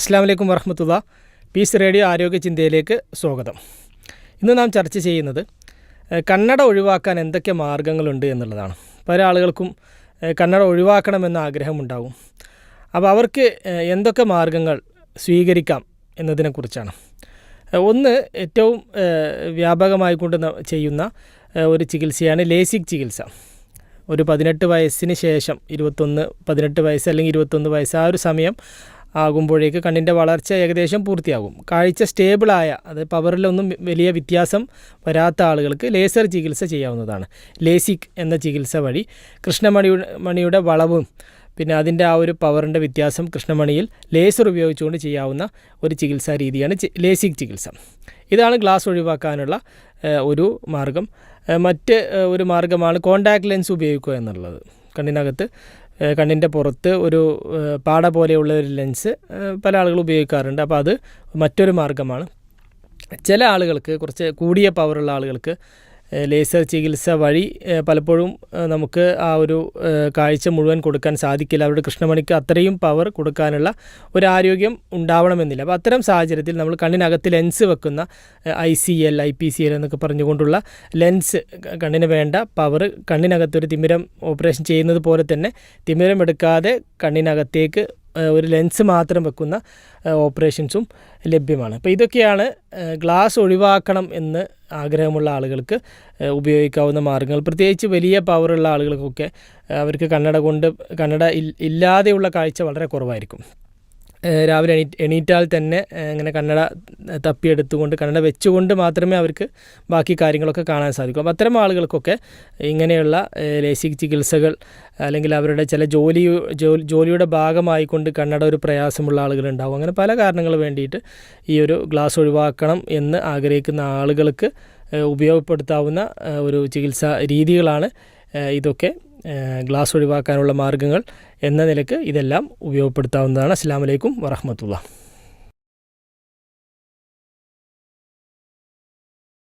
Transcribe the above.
അസ്സലാമു അലൈക്കും വറഹ്മത്തുള്ളാഹി. പീസ് റേഡിയോ ആരോഗ്യ ചിന്തയിലേക്ക് സ്വാഗതം. ഇന്ന് നാം ചർച്ച ചെയ്യുന്നത് കണ്ണട ഒഴിവാക്കാൻ എന്തൊക്കെ മാർഗ്ഗങ്ങളുണ്ട് എന്നുള്ളതാണ്. പല ആളുകൾക്കും കണ്ണട ഒഴിവാക്കണമെന്ന ആഗ്രഹമുണ്ടാകും. അപ്പോൾ അവർക്ക് എന്തൊക്കെ മാർഗ്ഗങ്ങൾ സ്വീകരിക്കാം എന്നതിനെക്കുറിച്ചാണ്. ഒന്ന്, ഏറ്റവും വ്യാപകമായിക്കൊണ്ട് ചെയ്യുന്ന ഒരു ചികിത്സയാണ് ലേസിക് ചികിത്സ. ഒരു 18 വയസ്സിന് ശേഷം 18 വയസ്സ് അല്ലെങ്കിൽ 21 വയസ്സ് ആ ഒരു സമയം ആകുമ്പോഴേക്ക് കണ്ണിൻ്റെ വളർച്ച ഏകദേശം പൂർത്തിയാകും. കാഴ്ച സ്റ്റേബിളായ, അത് പവറിലൊന്നും വലിയ വ്യത്യാസം വരാത്ത ആളുകൾക്ക് ലേസർ ചികിത്സ ചെയ്യാവുന്നതാണ്. ലേസിക് എന്ന ചികിത്സ വഴി കൃഷ്ണമണിയുടെ വളവും പിന്നെ അതിൻ്റെ ആ ഒരു പവറിൻ്റെ വ്യത്യാസം കൃഷ്ണമണിയിൽ ലേസർ ഉപയോഗിച്ചുകൊണ്ട് ചെയ്യാവുന്ന ഒരു ചികിത്സാ രീതിയാണ് ലേസിക് ചികിത്സ. ഇതാണ് ഗ്ലാസ് ഒഴിവാക്കാനുള്ള ഒരു മാർഗം. മറ്റ് ഒരു മാർഗ്ഗമാണ് കോണ്ടാക്ട് ലെൻസ് ഉപയോഗിക്കുക എന്നുള്ളത്. കണ്ണിൻ്റെ പുറത്ത് ഒരു പാട പോലെയുള്ള ഒരു ലെൻസ് പല ആളുകളും ഉപയോഗിക്കാറുണ്ട്. അപ്പോൾ അത് മറ്റൊരു മാർഗ്ഗമാണ്. ചില ആളുകൾക്ക്, കുറച്ച് കൂടിയ പവറുള്ള ആളുകൾക്ക് ലേസർ ചികിത്സ വഴി പലപ്പോഴും നമുക്ക് ആ ഒരു കാഴ്ച മുഴുവൻ കൊടുക്കാൻ സാധിക്കില്ല. അവരുടെ കൃഷ്ണമണിക്ക് അത്രയും പവർ കൊടുക്കാനുള്ള ഒരു ആരോഗ്യം ഉണ്ടാവണമെന്നില്ല. അപ്പോൾ അത്തരം സാഹചര്യത്തിൽ നമ്മൾ കണ്ണിനകത്ത് ലെൻസ് വെക്കുന്ന ICL, IPCL എന്നൊക്കെ പറഞ്ഞുകൊണ്ടുള്ള ലെൻസ്, കണ്ണിന് വേണ്ട പവർ കണ്ണിനകത്തൊരു തിമിരം ഓപ്പറേഷൻ ചെയ്യുന്നത് പോലെ തന്നെ തിമിരം എടുക്കാതെ കണ്ണിനകത്തേക്ക് ഒരു ലെൻസ് മാത്രം വെക്കുന്ന ഓപ്പറേഷൻസും ലഭ്യമാണ്. അപ്പോൾ ഇതൊക്കെയാണ് ഗ്ലാസ് ഒഴിവാക്കണം എന്ന് ആഗ്രഹമുള്ള ആളുകൾക്ക് ഉപയോഗിക്കാവുന്ന മാർഗ്ഗങ്ങൾ. പ്രത്യേകിച്ച് വലിയ പവറുള്ള ആളുകൾക്കൊക്കെ അവർക്ക് കണ്ണട ഇല്ലാതെയുള്ള കാഴ്ച വളരെ കുറവായിരിക്കും. രാവിലെ എണീറ്റാൽ തന്നെ ഇങ്ങനെ കണ്ണട തപ്പിയെടുത്തുകൊണ്ട് കണ്ണട വെച്ചുകൊണ്ട് മാത്രമേ അവർക്ക് ബാക്കി കാര്യങ്ങളൊക്കെ കാണാൻ സാധിക്കൂ. അപ്പോൾ അത്തരം ആളുകൾക്കൊക്കെ ഇങ്ങനെയുള്ള ലേസിക് ചികിത്സകൾ, അല്ലെങ്കിൽ അവരുടെ ചില ജോലിയുടെ ഭാഗമായിക്കൊണ്ട് കണ്ണട ഒരു പ്രയാസമുള്ള ആളുകളുണ്ടാവും. അങ്ങനെ പല കാരണങ്ങൾ വേണ്ടിയിട്ട് ഈ ഒരു ഗ്ലാസ് ഒഴിവാക്കണം എന്ന് ആഗ്രഹിക്കുന്ന ആളുകൾക്ക് ഉപയോഗപ്പെടുത്താവുന്ന ഒരു ചികിത്സാ രീതികളാണ് ഇതൊക്കെ. ഗ്ലാസ് ഒഴിവാക്കാനുള്ള മാർഗ്ഗങ്ങൾ എന്ന നിലക്ക് ഇതെല്ലാം ഉപയോഗപ്പെടുത്താവുന്നതാണ്. അസ്സലാമു അലൈക്കും വറഹ്മത്തുള്ളാഹി.